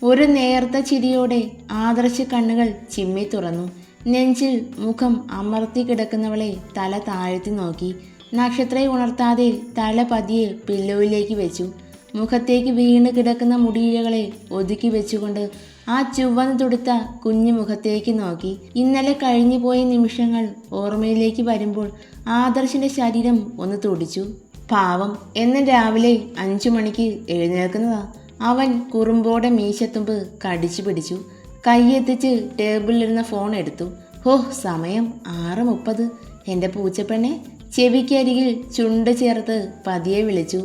ഒരു നേർത്ത ചിരിയോടെ ആദർശ കണ്ണുകൾ ചിമ്മി തുറന്നു. നെഞ്ചിൽ മുഖം അമർത്തി കിടക്കുന്നവളെ തല താഴ്ത്തി നോക്കി. നക്ഷത്രയെ ഉണർത്താതെ തല പതിയെ പില്ലോയിലേക്ക് വെച്ചു. മുഖത്തേക്ക് വീണ് കിടക്കുന്ന മുടിയിഴകളെ ഒതുക്കി വെച്ചുകൊണ്ട് ആ ചുവന്ന് തുടുത്ത കുഞ്ഞു മുഖത്തേക്ക് നോക്കി. ഇന്നലെ കഴിഞ്ഞു പോയ നിമിഷങ്ങൾ ഓർമ്മയിലേക്ക് വരുമ്പോൾ ആദർശിന്റെ ശരീരം ഒന്ന് തുടിച്ചു. പാവം, എന്ന് രാവിലെ 5 മണിക്ക് എഴുന്നേൽക്കുന്നതാ. അവൻ കുറുമ്പോടെ മീശത്തുമ്പ് കടിച്ചു പിടിച്ചു. കൈയെത്തിച്ച് ടേബിളിലിരുന്ന ഫോൺ എടുത്തു. ഹോ, സമയം 6:30. എൻ്റെ പൂച്ചപ്പെണ്ണെ. ചെവിക്കരികിൽ ചുണ്ട് ചേർത്ത് പതിയെ വിളിച്ചു.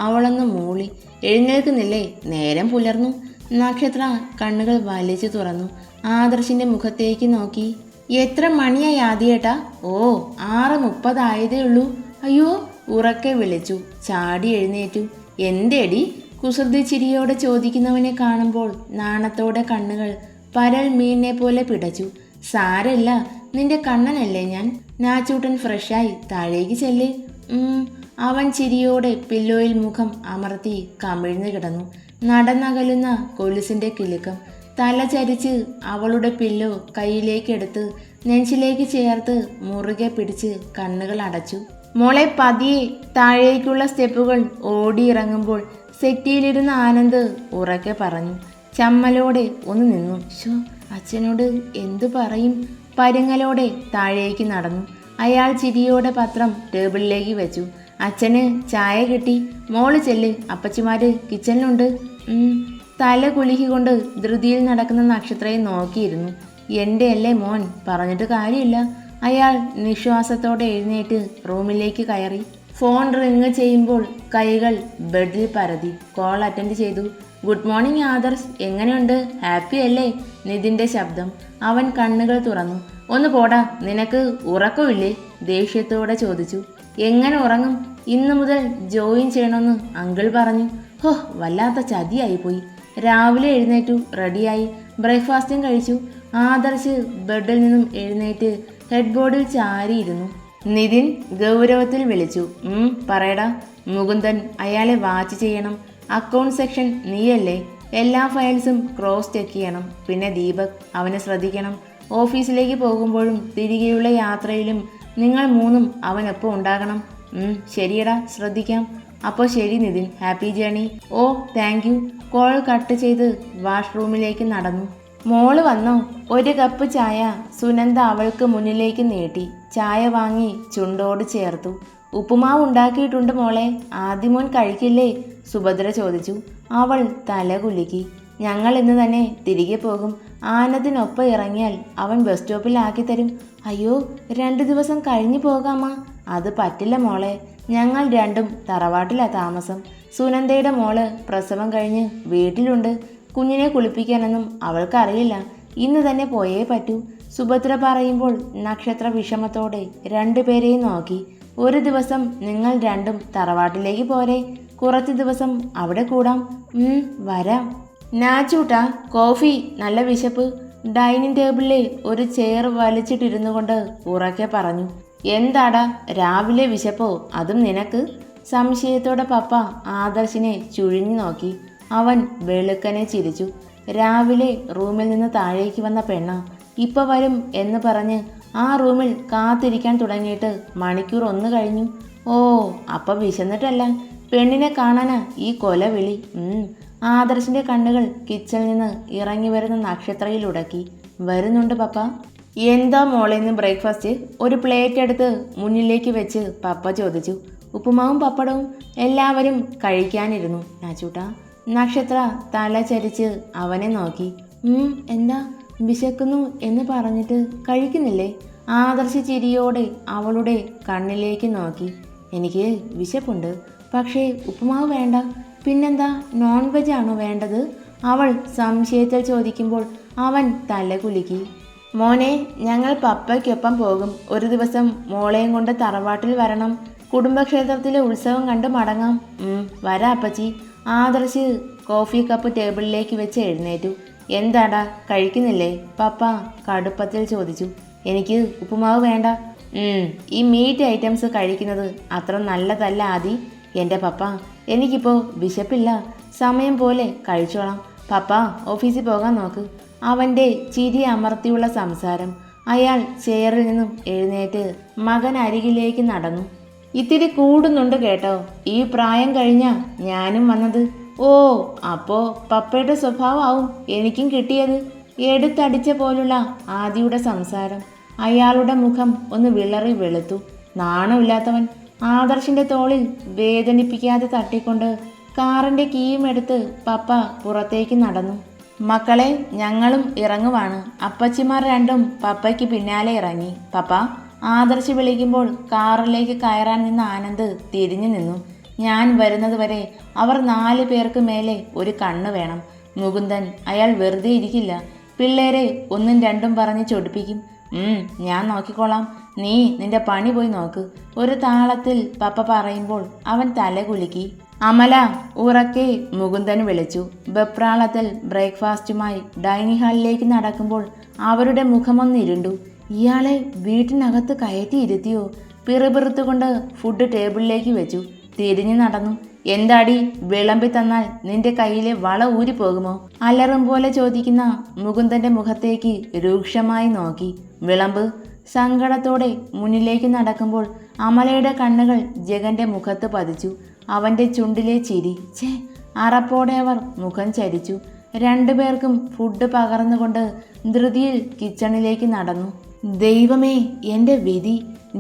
അവളൊന്ന് മൂളി. എഴുന്നേൽക്കുന്നില്ലേ? നേരം പുലർന്നു. നക്ഷത്ര കണ്ണുകൾ വലിച്ചു തുറന്നു ആദർശിന്റെ മുഖത്തേക്ക് നോക്കി. എത്ര മണിയായി ആദ്യേട്ടാ? ഓ, 6:30 ആയതേ ഉള്ളൂ. അയ്യോ, ഉറക്കെ വിളിച്ചു. ചാടി എഴുന്നേറ്റു. എന്തേടി? കുസൃതി ചിരിയോടെ ചോദിക്കുന്നവനെ കാണുമ്പോൾ നാണത്തോടെ കണ്ണുകൾ പരൽ മീനിനെ പോലെ പിടച്ചു. സാരല്ല, നിന്റെ കണ്ണനല്ലേ ഞാൻ. നാച്ചൂട്ടൻ ഫ്രഷായി താഴേക്ക് ചെല്ലേ. അവൻ ചിരിയോടെ പില്ലോയിൽ മുഖം അമർത്തി കമിഴ്ന്നു കിടന്നു. നടന്നകലുന്ന കൊലുസിന്റെ കിലുക്കം. തല ചരിച്ച് അവളുടെ പില്ലോ കയ്യിലേക്കെടുത്ത് നെഞ്ചിലേക്ക് ചേർത്ത് മുറുകെ പിടിച്ച് കണ്ണുകൾ അടച്ചു. മോളെ പതിയെ താഴേക്കുള്ള സ്റ്റെപ്പുകൾ ഓടിയിറങ്ങുമ്പോൾ സെറ്റിയിലിരുന്ന ആനന്ദ് ഉറക്കെ പറഞ്ഞു. ചമ്മലോടെ ഒന്ന് നിന്നു. ഷോ, അച്ഛനോട് എന്തു പറയും? പരുങ്ങലോടെ താഴേക്ക് നടന്നു. അയാൾ ചിരിയോടെ പത്രം ടേബിളിലേക്ക് വെച്ചു. അച്ഛന് ചായ കിട്ടി. മോള് ചെല്ല്, അപ്പച്ചിമാര് കിച്ചണിലുണ്ട്. തല കുലുക്കിക്കൊണ്ട് ധൃതിയിൽ നടക്കുന്ന നക്ഷത്രയെ നോക്കിയിരുന്നു. എൻ്റെ അല്ലേ മോൻ, പറഞ്ഞിട്ട് കാര്യമില്ല. അയാൾ നിശ്വാസത്തോടെ എഴുന്നേറ്റ് റൂമിലേക്ക് കയറി. ഫോൺ റിങ് ചെയ്യുമ്പോൾ കൈകൾ ബെഡിൽ പരതി. കോൾ അറ്റൻഡ് ചെയ്തു. ഗുഡ് മോർണിംഗ് ആദർശ്, എങ്ങനെയുണ്ട്? ഹാപ്പി അല്ലേ? നിതിൻ്റെ ശബ്ദം. അവൻ കണ്ണുകൾ തുറന്നു. ഒന്ന് പോടാ, നിനക്ക് ഉറക്കമില്ലേ? ദേഷ്യത്തോടെ ചോദിച്ചു. എങ്ങനെ ഉറങ്ങും? ഇന്നു മുതൽ ജോയിൻ ചെയ്യണമെന്ന് അങ്കിൾ പറഞ്ഞു. ഹോ, വല്ലാത്ത ചതിയായിപ്പോയി. രാവിലെ എഴുന്നേറ്റു, റെഡിയായി, ബ്രേക്ക്ഫാസ്റ്റും കഴിച്ചു. ആദർശ് ബെഡിൽ നിന്നും എഴുന്നേറ്റ് ഹെഡ് ബോർഡിൽ ചാരിയിരുന്നു. നിതിൻ ഗൗരവത്തിൽ വിളിച്ചു. പറയടാ. മുകുന്ദൻ അയാളെ വാച്ച് ചെയ്യണം. അക്കൗണ്ട് സെക്ഷൻ നീയല്ലേ? എല്ലാ ഫയൽസും ക്രോസ് ചെക്ക് ചെയ്യണം. പിന്നെ ദീപക്, അവനെ ശ്രദ്ധിക്കണം. ഓഫീസിലേക്ക് പോകുമ്പോഴും തിരികെയുള്ള യാത്രയിലും നിങ്ങൾ മൂന്നും അവനൊപ്പം ഉണ്ടാകണം. ശരിയടാ, ശ്രദ്ധിക്കാം. അപ്പോൾ ശരി Nithin, happy journey. Oh, thank you. Call cut ചെയ്ത് വാഷ്റൂമിലേക്ക് നടന്നു. മോള് വന്നോ? ഒരു കപ്പ് ചായ സുനന്ദ അവൾക്ക് മുന്നിലേക്ക് നീട്ടി. ചായ വാങ്ങി ചുണ്ടോട് ചേർത്തു. ഉപ്പുമാവ് ഉണ്ടാക്കിയിട്ടുണ്ട് മോളെ, ആദ്യമോൻ കഴിക്കില്ലേ? സുഭദ്ര ചോദിച്ചു. അവൾ തല കുലുക്കി. ഞങ്ങൾ ഇന്ന് തന്നെ തിരികെ പോകും. ആനന്ദിനൊപ്പം ഇറങ്ങിയാൽ അവൻ ബസ് സ്റ്റോപ്പിലാക്കി തരും. അയ്യോ, 2 ദിവസം കഴിഞ്ഞു പോകാമാ. അത് പറ്റില്ല മോളെ, ഞങ്ങൾ രണ്ടും തറവാട്ടിലാ താമസം. സുനന്ദയുടെ മോള് പ്രസവം കഴിഞ്ഞ് വീട്ടിലുണ്ട്. കുഞ്ഞിനെ കുളിപ്പിക്കാനൊന്നും അവൾക്കറിയില്ല. ഇന്ന് തന്നെ പോയേ പറ്റൂ. സുഭദ്ര പറയുമ്പോൾ നക്ഷത്ര വിഷമത്തോടെ രണ്ടുപേരെയും നോക്കി. ഒരു ദിവസം നിങ്ങൾ രണ്ടും തറവാട്ടിലേക്ക് പോരെ? കുറച്ച് ദിവസം അവിടെ കൂടാം. വരാം. നാച്ചൂട്ടാ, കോഫി, നല്ല വിശപ്പ്. ഡൈനിങ് ടേബിളിലെ ഒരു ചെയർ വലിച്ചിട്ടിരുന്നു കൊണ്ട് ഉറക്കെ പറഞ്ഞു. എന്താടാ, രാവിലെ വിശപ്പോ? അതും നിനക്ക്? സംശയത്തോടെ പപ്പ ആദർശിനെ ചുഴിഞ്ഞു നോക്കി. അവൻ വെളുക്കനെ ചിരിച്ചു. രാവിലെ റൂമിൽ നിന്ന് താഴേക്ക് വന്ന പെണ്ണ ഇപ്പൊ വരും എന്ന് പറഞ്ഞ് ആ റൂമിൽ കാത്തിരിക്കാൻ തുടങ്ങിയിട്ട് മണിക്കൂർ 1 കഴിഞ്ഞു. ഓ, അപ്പൊ വിശന്നിട്ടല്ല, പെണ്ണിനെ കാണാനാ ഈ കൊലവിളി. ആദർശിന്റെ കണ്ണുകൾ കിച്ചണിൽ നിന്ന് ഇറങ്ങി വരുന്ന നക്ഷത്രയിൽ ഉടക്കി. വരുന്നുണ്ട് പപ്പ. എന്താ മോളെ ഇന്ന് ബ്രേക്ക്ഫാസ്റ്റ്? ഒരു പ്ലേറ്റ് എടുത്ത് മുന്നിലേക്ക് വെച്ച് പപ്പ ചോദിച്ചു. ഉപ്പുമാവും പപ്പടവും. എല്ലാവരും കഴിക്കാനിരുന്നു നാച്ചൂട്ടാ. നക്ഷത്ര തല ചരിച്ച് അവനെ നോക്കി. എന്താ, വിശക്കുന്നു എന്ന് പറഞ്ഞിട്ട് കഴിക്കുന്നില്ലേ? ആദർശ ചിരിയോടെ അവളുടെ കണ്ണിലേക്ക് നോക്കി. എനിക്ക് വിശപ്പുണ്ട്, പക്ഷേ ഉപ്പുമാവ് വേണ്ട. പിന്നെന്താ, നോൺ വെജ് ആണോ വേണ്ടത്? അവൾ സംശയത്തിൽ ചോദിക്കുമ്പോൾ അവൻ തല കുലുക്കി. മോനെ, ഞങ്ങൾ പപ്പയ്ക്കൊപ്പം പോകും. ഒരു ദിവസം മോളെയും കൊണ്ട് തറവാട്ടിൽ വരണം. കുടുംബക്ഷേത്രത്തിലെ ഉത്സവം കണ്ട് മടങ്ങാം. വരാ അപ്പച്ചി. ആദർശ് കോഫി കപ്പ് ടേബിളിലേക്ക് വെച്ച് എഴുന്നേറ്റു. എന്താടാ, കഴിക്കുന്നില്ലേ? പപ്പ കടുപ്പത്തിൽ ചോദിച്ചു. എനിക്ക് ഉപ്പുമാവ് വേണ്ട. ഈ മീറ്റ് ഐറ്റംസ് കഴിക്കുന്നത് അത്ര നല്ലതല്ല ആദി. എൻ്റെ പപ്പ, എനിക്കിപ്പോൾ വിശപ്പില്ല. സമയം പോലെ കഴിച്ചോളാം. പപ്പ ഓഫീസിൽ പോകാൻ നോക്ക്. അവൻ്റെ ചിരി അമർത്തിയുള്ള സംസാരം. അയാൾ ചെയറിൽ നിന്നും എഴുന്നേറ്റ് മകൻ അരികിലേക്ക് നടന്നു. ഇത്തിരി കൂടുന്നുണ്ട് കേട്ടോ, ഈ പ്രായം കഴിഞ്ഞാ ഞാനും വന്നത്. ഓ, അപ്പോ പപ്പയുടെ സ്വഭാവമാവും എനിക്കും കിട്ടിയത്. എടുത്തടിച്ച പോലുള്ള ആദിയുടെ സംസാരം. അയാളുടെ മുഖം ഒന്ന് വിളറി വെളുത്തു. നാണമില്ലാത്തവൻ. ആദർശിന്റെ തോളിൽ വേദനിപ്പിക്കാതെ തട്ടിക്കൊണ്ട് കാറിന്റെ കീയും എടുത്ത് പപ്പ പുറത്തേക്ക് നടന്നു. മക്കളെ, ഞങ്ങളും ഇറങ്ങുവാണ്. അപ്പച്ചിമാർ രണ്ടും പപ്പയ്ക്ക് പിന്നാലെ ഇറങ്ങി. പപ്പ, ആദർശ് വിളിക്കുമ്പോൾ കാറിലേക്ക് കയറാൻ നിന്ന ആനന്ദ് തിരിഞ്ഞു നിന്നു. ഞാൻ വരുന്നത് വരെ അവർ 4 പേർക്ക് മേലെ ഒരു കണ്ണ് വേണം. മുകുന്ദൻ, അയാൾ വെറുതെ ഇരിക്കില്ല. പിള്ളേരെ 1ഉം 2ഉം പറഞ്ഞ് ചൊടിപ്പിക്കും. ഞാൻ നോക്കിക്കോളാം, നീ നിന്റെ പണി പോയി നോക്ക്. ഒരു താളത്തിൽ പപ്പ പറയുമ്പോൾ അവൻ തല കുലുക്കി. അമല, ഉറക്കെ മുകുന്ദൻ വിളിച്ചു. വെപ്രാളത്തിൽ ബ്രേക്ക്ഫാസ്റ്റുമായി ഡൈനിങ് ഹാളിലേക്ക് നടക്കുമ്പോൾ അവരുടെ മുഖമൊന്നിരുണ്ടു. ഇയാളെ വീട്ടിനകത്ത് കയറ്റിയിരുത്തിയോ? പിറുപിറുത്തുകൊണ്ട് ഫുഡ് ടേബിളിലേക്ക് വെച്ചു. തിരിഞ്ഞു നടന്നു. എന്താടി, വിളമ്പി തന്നാൽ നിന്റെ കയ്യിലെ വള ഊരിപ്പോകുമോ? അലറും പോലെ ചോദിക്കുന്ന മുകുന്ദന്റെ മുഖത്തേക്ക് രൂക്ഷമായി നോക്കി. വിളമ്പ്. സങ്കടത്തോടെ മുന്നിലേക്ക് നടക്കുമ്പോൾ അമലയുടെ കണ്ണുകൾ ജഗന്റെ മുഖത്ത് പതിച്ചു. അവന്റെ ചുണ്ടിലെ ചിരി. അറപ്പോടെ അവർ മുഖം ചരിച്ചു. 2 പേർക്കും ഫുഡ് പകർന്നുകൊണ്ട് ധൃതിയിൽ കിച്ചണിലേക്ക് നടന്നു. ദൈവമേ, എൻ്റെ വിധി.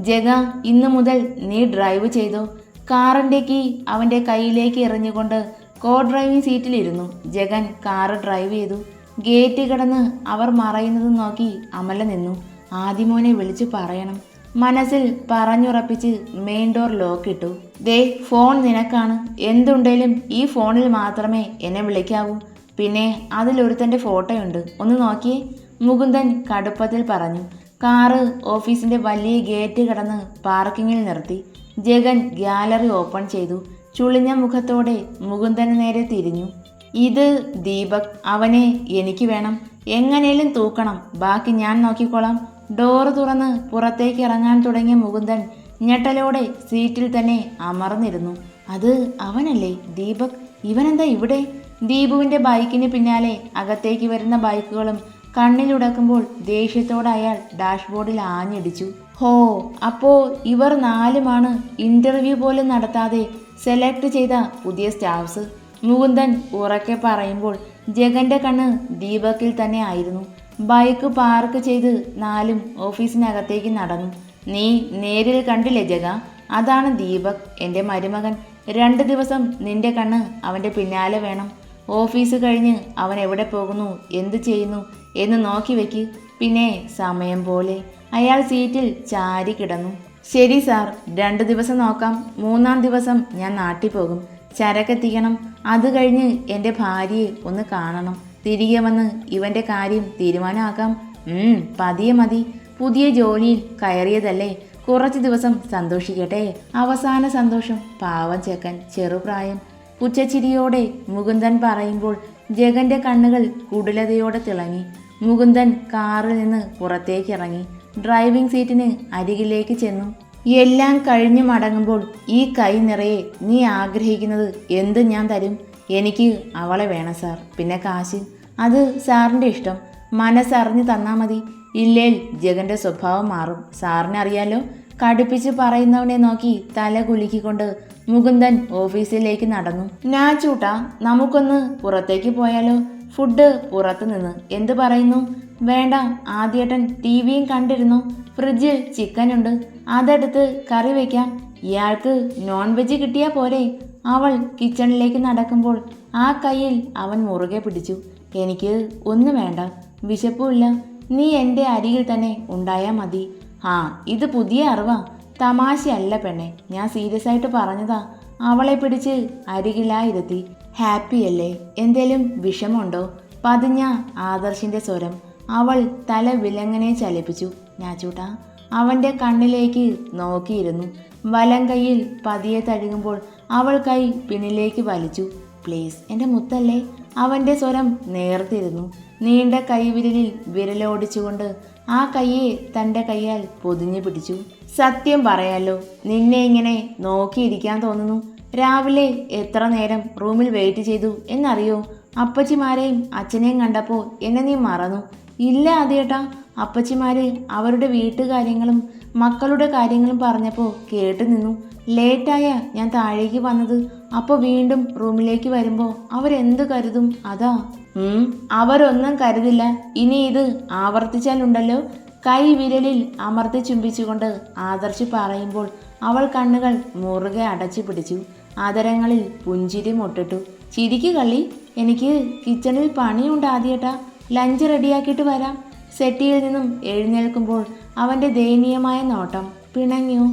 ജഗ, ഇന്നു മുതൽ നീ ഡ്രൈവ് ചെയ്തോ. കാറിൻ്റെ കീ അവൻ്റെ കയ്യിലേക്ക് എറിഞ്ഞുകൊണ്ട് കോ ഡ്രൈവിംഗ് സീറ്റിലിരുന്നു. ജഗൻ കാറ് ഡ്രൈവ് ചെയ്തു. ഗേറ്റ് കിടന്ന് അവർ മറയുന്നത് നോക്കി അമല നിന്നു. ആദിമോനെ വിളിച്ചു പറയണം. മനസ്സിൽ പറഞ്ഞുറപ്പിച്ച് മെയിൻ ഡോർ ലോക്കിട്ടു. ദേ, ഫോൺ നിനക്കാണ്. എന്തുണ്ടേലും ഈ ഫോണിൽ മാത്രമേ എന്നെ വിളിക്കാവൂ. പിന്നെ അതിലൊരുത്തൻ്റെ ഫോട്ടോയുണ്ട്, ഒന്ന് നോക്കിയേ, മുകുന്ദൻ കടുപ്പത്തിൽ പറഞ്ഞു. കാറ് ഓഫീസിൻ്റെ വലിയ ഗേറ്റ് കടന്ന് പാർക്കിങ്ങിൽ നിർത്തി. ജഗൻ ഗാലറി ഓപ്പൺ ചെയ്തു. ചുളിഞ്ഞ മുഖത്തോടെ മുകുന്ദന് നേരെ തിരിഞ്ഞു. ഇത് ദീപക്, അവനെ എനിക്ക് വേണം. എങ്ങനെയും തൂക്കണം, ബാക്കി ഞാൻ നോക്കിക്കോളാം. ഡോറ് തുറന്ന് പുറത്തേക്ക് ഇറങ്ങാൻ തുടങ്ങിയ മുകുന്ദൻ ഞെട്ടലോടെ സീറ്റിൽ തന്നെ അമർന്നിരുന്നു. അത് അവനല്ലേ ദീപക്? ഇവനെന്താ ഇവിടെ? ദീപുവിൻ്റെ ബൈക്കിന് പിന്നാലെ അകത്തേക്ക് വരുന്ന ബൈക്കുകളും കണ്ണിലുടക്കുമ്പോൾ ദേഷ്യത്തോടെ അയാൾ ഡാഷ്ബോർഡിൽ ആഞ്ഞിടിച്ചു. ഹോ, അപ്പോ ഇവർ 4ഉമാണ് ഇന്റർവ്യൂ പോലും നടത്താതെ സെലക്ട് ചെയ്ത പുതിയ സ്റ്റാഫ്സ്. മുകുന്ദൻ ഉറക്കെ പറയുമ്പോൾ ജഗന്റെ കണ്ണ് ദീപകിൽ തന്നെ ആയിരുന്നു. ബൈക്ക് പാർക്ക് ചെയ്ത് 4ഉം ഓഫീസിനകത്തേക്ക് നടന്നു. നീ നേരിൽ കണ്ടില്ലേ ജഗ? അതാണ് ദീപക്, എൻ്റെ മരുമകൻ. 2 ദിവസം നിന്റെ കണ്ണ് അവൻ്റെ പിന്നാലെ വേണം. ഓഫീസ് കഴിഞ്ഞ് അവൻ എവിടെ പോകുന്നു, എന്തു ചെയ്യുന്നു എന്ന് നോക്കി വെക്ക്. പിന്നെ സമയം പോലെ. അയാൾ സീറ്റിൽ ചാരി കിടന്നു. ശരി സാർ, 2 ദിവസം നോക്കാം. 3ആം ദിവസം ഞാൻ നാട്ടിൽ പോകും. ചരക്കെത്തിക്കണം. അത് കഴിഞ്ഞ് എൻ്റെ ഭാര്യയെ ഒന്ന് കാണണം. തിരികെ വന്ന് ഇവൻ്റെ കാര്യം തീരുമാനമാക്കാം. പതിയെ മതി. പുതിയ ജോലിയിൽ കയറിയതല്ലേ, കുറച്ച് ദിവസം സന്തോഷിക്കട്ടെ. അവസാന സന്തോഷം. പാവം ചെക്കൻ, ചെറുപ്രായം. പുച്ഛച്ചിരിയോടെ മുകുന്ദൻ പറയുമ്പോൾ ജഗന്റെ കണ്ണുകൾ കുടിലതയോടെ തിളങ്ങി. മുകുന്ദൻ കാറിൽ നിന്ന് പുറത്തേക്ക് ഇറങ്ങി. ഡ്രൈവിംഗ് സീറ്റിന് അരികിലേക്ക് ചെന്നു. എല്ലാം കഴിഞ്ഞു മടങ്ങുമ്പോൾ ഈ കൈ നിറയെ നീ ആഗ്രഹിക്കുന്നത് എന്ത് ഞാൻ തരും. എനിക്ക് അവളെ വേണം സാർ. പിന്നെ കാശ്, അത് സാറിൻ്റെ ഇഷ്ടം. മനസ്സറിഞ്ഞ് തന്നാൽ മതി. ഇല്ലേൽ ജഗന്റെ സ്വഭാവം മാറും. സാറിനറിയാലോ. കടുപ്പിച്ച് പറയുന്നവനെ നോക്കി തല കുലുക്കിക്കൊണ്ട് മുകുന്ദൻ ഓഫീസിലേക്ക് നടന്നു. ചൂട്ടാ, നമുക്കൊന്ന് പുറത്തേക്ക് പോയാലോ? ഫുഡ് പുറത്തു നിന്ന്. എന്ത് പറയുന്നു? വേണ്ട, ആദ്യേട്ടൻ ടിവിയും കണ്ടിരുന്നു. ഫ്രിഡ്ജിൽ ചിക്കനുണ്ട്, അതെടുത്ത് കറി വയ്ക്കാം. ഇയാൾക്ക് നോൺ വെജ് കിട്ടിയാൽ പോരെ? അവൾ കിച്ചണിലേക്ക് നടക്കുമ്പോൾ ആ കയ്യിൽ അവൻ മുറുകെ പിടിച്ചു. എനിക്ക് ഒന്നും വേണ്ട, വിശപ്പുമില്ല. നീ എൻ്റെ അരികിൽ തന്നെ ഉണ്ടായാൽ മതി. ഇത് പുതിയ അറിവാ. തമാശയല്ല പെണ്ണെ, ഞാൻ സീരിയസ് ആയിട്ട് പറഞ്ഞതാ. അവളെ പിടിച്ച് അരികിലായിരുത്തി. ഹാപ്പിയല്ലേ? എന്തേലും വിഷമമുണ്ടോ? പതിഞ്ഞ ആദർശിൻ്റെ സ്വരം. അവൾ തല വിലങ്ങനെ ചലിപ്പിച്ചു. ഞാച്ചൂട്ടാ. അവൻ്റെ കണ്ണിലേക്ക് നോക്കിയിരുന്നു. വലം കൈയിൽ പതിയെ തഴുകുമ്പോൾ അവൾ കൈ പിന്നിലേക്ക് വലിച്ചു. പ്ലീസ്, എൻ്റെ മുത്തല്ലേ? അവൻ്റെ സ്വരം നേർത്തിരുന്നു. നീണ്ട കൈവിരലിൽ വിരലോടിച്ചുകൊണ്ട് ആ കയ്യെ തൻ്റെ കൈയാൽ പൊതിഞ്ഞു പിടിച്ചു. സത്യം പറയാലോ, നിന്നെ ഇങ്ങനെ നോക്കിയിരിക്കാൻ തോന്നുന്നു. രാവിലെ എത്ര നേരം റൂമിൽ വെയിറ്റ് ചെയ്തു എന്നറിയോ? അപ്പച്ചിമാരെയും അച്ഛനെയും കണ്ടപ്പോൾ എന്നെ നീ മറന്നു? ഇല്ല ആദ്യേട്ടാ. അപ്പച്ചിമാര് അവരുടെ വീട്ടുകാര്യങ്ങളും മക്കളുടെ കാര്യങ്ങളും പറഞ്ഞപ്പോൾ കേട്ടു നിന്നു. ലേറ്റായ ഞാൻ താഴേക്ക് വന്നത്. അപ്പോൾ വീണ്ടും റൂമിലേക്ക് വരുമ്പോൾ അവരെന്ത് കരുതും? അതാ. അവരൊന്നും കരുതില്ല. ഇനി ഇത് ആവർത്തിച്ചാലുണ്ടല്ലോ. കൈ വിരലിൽ അമർത്തി ചുംബിച്ചുകൊണ്ട് ആദർശ് പറയുമ്പോൾ അവൾ കണ്ണുകൾ മുറുകെ അടച്ചു പിടിച്ചു. ആദരങ്ങളിൽ പുഞ്ചിരി മൊട്ടിട്ടു. ചിരിക്ക് കള്ളി, എനിക്ക് കിച്ചണിൽ പണിയുണ്ട് ആദ്യേട്ടാ. ലഞ്ച് റെഡിയാക്കിയിട്ട് വരാം. സെറ്റിയിൽ നിന്നും എഴുന്നേൽക്കുമ്പോൾ അവൻ്റെ ദയനീയമായ നോട്ടം പിണങ്ങിയോ?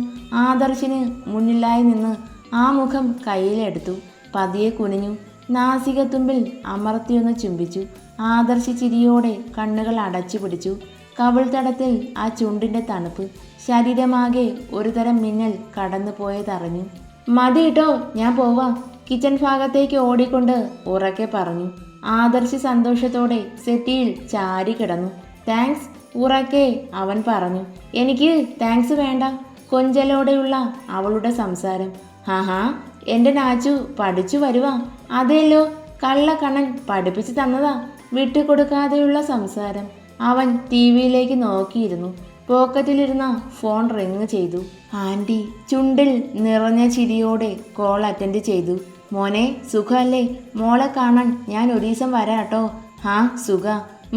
ആദർശിന് മുന്നിലായി നിന്ന് ആ മുഖം കയ്യിലെടുത്തു. പതിയെ കുനിഞ്ഞു. നാസികത്തുമ്പിൽ അമർത്തിയൊന്ന് ചുംബിച്ചു. ആദർശ് ചിരിയോടെ കണ്ണുകൾ അടച്ചു പിടിച്ചു. കവിൾത്തടത്തിൽ ആ ചുണ്ടിൻ്റെ തണുപ്പ്. ശരീരമാകെ ഒരു തരം മിന്നൽ കടന്നു പോയതറിഞ്ഞു. മതി കേട്ടോ, ഞാൻ പോവാം. കിച്ചൺ ഭാഗത്തേക്ക് ഓടിക്കൊണ്ട് ഉറക്കെ പറഞ്ഞു. ആദർശ് സന്തോഷത്തോടെ സെറ്റിയിൽ ചാരി കിടന്നു. താങ്ക്സ്, ഉറക്കെ അവൻ പറഞ്ഞു. എനിക്ക് താങ്ക്സ് വേണ്ട. കൊഞ്ചലോടെയുള്ള അവളുടെ സംസാരം. ഹാ, എൻ്റെ നാച്ചു പഠിച്ചു വരുവാ. അതെല്ലോ, കള്ളക്കണ്ണൻ പഠിപ്പിച്ചു തന്നതാ. വിട്ടുകൊടുക്കാതെയുള്ള സംസാരം. അവൻ ടി വിയിലേക്ക് നോക്കിയിരുന്നു. പോക്കറ്റിലിരുന്ന ഫോൺ റിങ് ചെയ്തു. ആൻറ്റി ചുണ്ടിൽ നിറഞ്ഞ ചിരിയോടെ കോൾ അറ്റൻഡ് ചെയ്തു. മോനെ, സുഖമല്ലേ? മോളെ കാണാൻ ഞാൻ ഒരു ദിവസം വരാട്ടോ. ഹാ, സുഖ.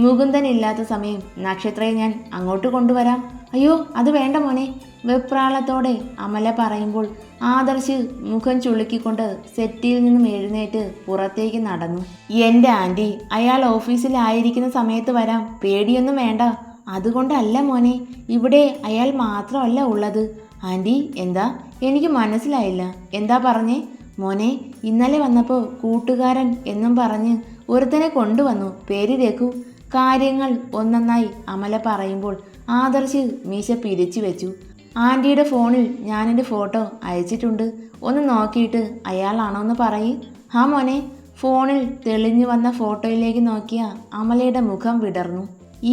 മുകുന്ദൻ ഇല്ലാത്ത സമയം നക്ഷത്രയെ ഞാൻ അങ്ങോട്ട് കൊണ്ടുവരാം. അയ്യോ, അത് വേണ്ട മോനെ. വെപ്രാളത്തോടെ അമല പറയുമ്പോൾ ആദർശ് മുഖം ചുളുക്കിക്കൊണ്ട് സെറ്റിയിൽ നിന്നും എഴുന്നേറ്റ് പുറത്തേക്ക് നടന്നു. എൻ്റെ ആൻറ്റി, അയാൾ ഓഫീസിലായിരിക്കുന്ന സമയത്ത് വരാം. പേടിയൊന്നും വേണ്ട. അതുകൊണ്ടല്ല മോനെ, ഇവിടെ അയാൾ മാത്രമല്ല ഉള്ളത്. ആൻറ്റി എന്താ? എനിക്ക് മനസ്സിലായില്ല. എന്താ പറഞ്ഞേ? മോനെ, ഇന്നലെ വന്നപ്പോൾ കൂട്ടുകാരൻ എന്നും പറഞ്ഞ് ഒരുത്തനെ കൊണ്ടുവന്നു. പേര് രഘു. കാര്യങ്ങൾ ഒന്നൊന്നായി അമല പറയുമ്പോൾ ആദർശ് മീശ പിരിച്ചു വെച്ചു. ആൻറ്റിയുടെ ഫോണിൽ ഞാനെൻ്റെ ഫോട്ടോ അയച്ചിട്ടുണ്ട്. ഒന്ന് നോക്കിയിട്ട് അയാളാണോ എന്ന് പറയ്. ഹാ മോനെ. ഫോണിൽ തെളിഞ്ഞു വന്ന ഫോട്ടോയിലേക്ക് നോക്കിയ അമലയുടെ മുഖം വിടർന്നു.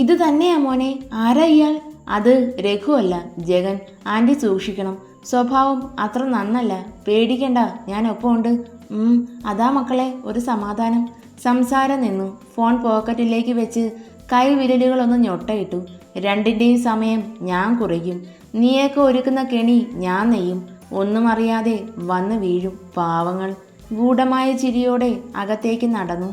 ഇത് തന്നെയാ മോനെ. ആരാ ഇയാൾ? അത് രഘു അല്ല, ജഗൻ. ആൻറ്റി സൂക്ഷിക്കണം. സ്വഭാവം അത്ര നന്നല്ല. പേടിക്കണ്ട, ഞാൻ ഒപ്പമുണ്ട്. അതാ മക്കളെ ഒരു സമാധാനം. സംസാരം നിന്നു. ഫോൺ പോക്കറ്റിലേക്ക് വെച്ച് കൈ വിരലുകളൊന്ന് ഞൊട്ടയിട്ടു. രണ്ടിൻ്റെയും സമയം ഞാൻ കുറിക്കും. നീയൊക്കെ ഒരുക്കുന്ന കെണി ഞാൻ നെയ്യും. ഒന്നും അറിയാതെ വന്ന് വീഴും പാവങ്ങൾ. ഗൂഢമായ ചിരിയോടെ അകത്തേക്ക് നടന്നു.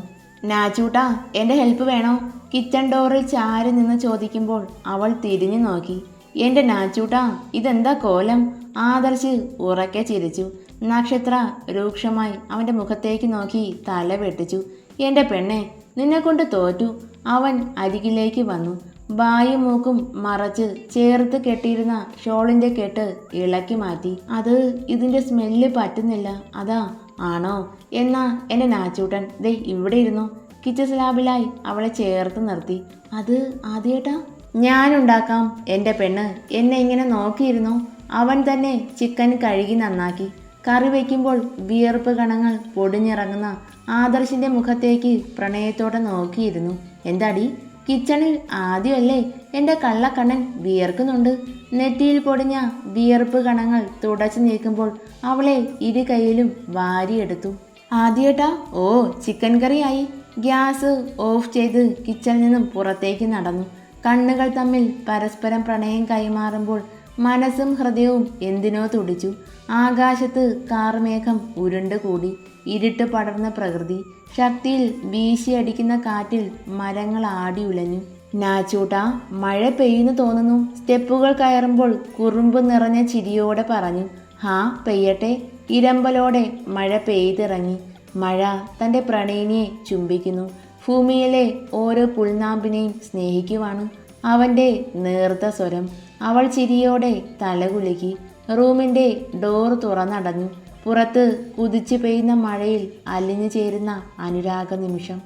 നാച്ചൂട്ടാ, എൻ്റെ ഹെൽപ്പ് വേണോ? കിച്ചൺ ഡോറിൽ ചാരി നിന്ന് ചോദിക്കുമ്പോൾ അവൾ തിരിഞ്ഞു നോക്കി. എൻ്റെ നാച്ചൂട്ടാ, ഇതെന്താ കോലം? ആദർശ് ഉറക്കെ ചിരിച്ചു. നക്ഷത്ര രൂക്ഷമായി അവൻ്റെ മുഖത്തേക്ക് നോക്കി തല വെട്ടിച്ചു. എൻ്റെ പെണ്ണെ, നിന്നെക്കൊണ്ട് തോറ്റു. അവൻ അരികിലേക്ക് വന്നു. ബായും മൂക്കും മറച്ച് ചേർത്ത് കെട്ടിയിരുന്ന ഷോളിൻ്റെ കെട്ട് ഇളക്കി മാറ്റി. അത് ഇതിൻ്റെ സ്മെല്ല് പറ്റുന്നില്ല, അതാ. ആണോ? എന്നാ എൻ്റെ നാച്ചൂട്ടൻ ദേ ഇവിടെ ഇരുന്നു. കിച്ചൺ സ്ലാബിലായി അവളെ ചേർത്ത് നിർത്തി. അത് ആദ്യേട്ടാ? ഞാനുണ്ടാക്കാം എൻ്റെ പെണ്ണ്. എന്നെ ഇങ്ങനെ നോക്കിയിരുന്നോ? അവൻ തന്നെ ചിക്കൻ കഴുകി നന്നാക്കി. കറി വയ്ക്കുമ്പോൾ വിയർപ്പ് കണങ്ങൾ പൊടിഞ്ഞിറങ്ങുന്ന ആദർശിൻ്റെ മുഖത്തേക്ക് പ്രണയത്തോടെ നോക്കിയിരുന്നു. എന്താടി, കിച്ചണിൽ ആദ്യമല്ലേ? എൻ്റെ കള്ളക്കണ്ണൻ വിയർക്കുന്നുണ്ട്. നെറ്റിയിൽ പൊടിഞ്ഞ വിയർപ്പ് കണങ്ങൾ തുടച്ചു നീക്കുമ്പോൾ അവളെ ഇരു കൈയിലും വാരിയെടുത്തു. ആദ്യേട്ടാ? ഓ, ചിക്കൻ കറിയായി. ഗ്യാസ് ഓഫ് ചെയ്ത് കിച്ചണിൽ നിന്നും പുറത്തേക്ക് നടന്നു. കണ്ണുകൾ തമ്മിൽ പരസ്പരം പ്രണയം കൈമാറുമ്പോൾ മനസ്സും ഹൃദയവും എന്തിനോ തുടിച്ചു. ആകാശത്ത് കാർമേഘം ഉരുണ്ടുകൂടി. ഇരുട്ട് പടർന്ന പ്രകൃതി. ശക്തിയിൽ വീശിയടിക്കുന്ന കാറ്റിൽ മരങ്ങൾ ആടി ഉലഞ്ഞു. നാച്ചൂട്ടാ, മഴ പെയ്യുന്നു തോന്നുന്നു. സ്റ്റെപ്പുകൾ കയറുമ്പോൾ കുറുമ്പ് നിറഞ്ഞ ചിരിയോടെ പറഞ്ഞു. ഹാ, പെയ്യട്ടെ. ഇരമ്പലോടെ മഴ പെയ്തിറങ്ങി. മഴ തൻ്റെ പ്രണയിനിയെ ചുംബിക്കുന്നു. ഭൂമിയിലെ ഓരോ പുൽനാമ്പിനെയും സ്നേഹിക്കുവാണ് അവൻ്റെ നേർത്ത സ്വരം. അവൾ ചിരിയോടെ തലകുലുക്കി. റൂമിൻ്റെ ഡോർ തുറന്നടഞ്ഞു. പുറത്ത് കുതിച്ചു പെയ്യുന്ന മഴയിൽ അലിഞ്ഞു ചേരുന്ന അനുരാഗ നിമിഷം.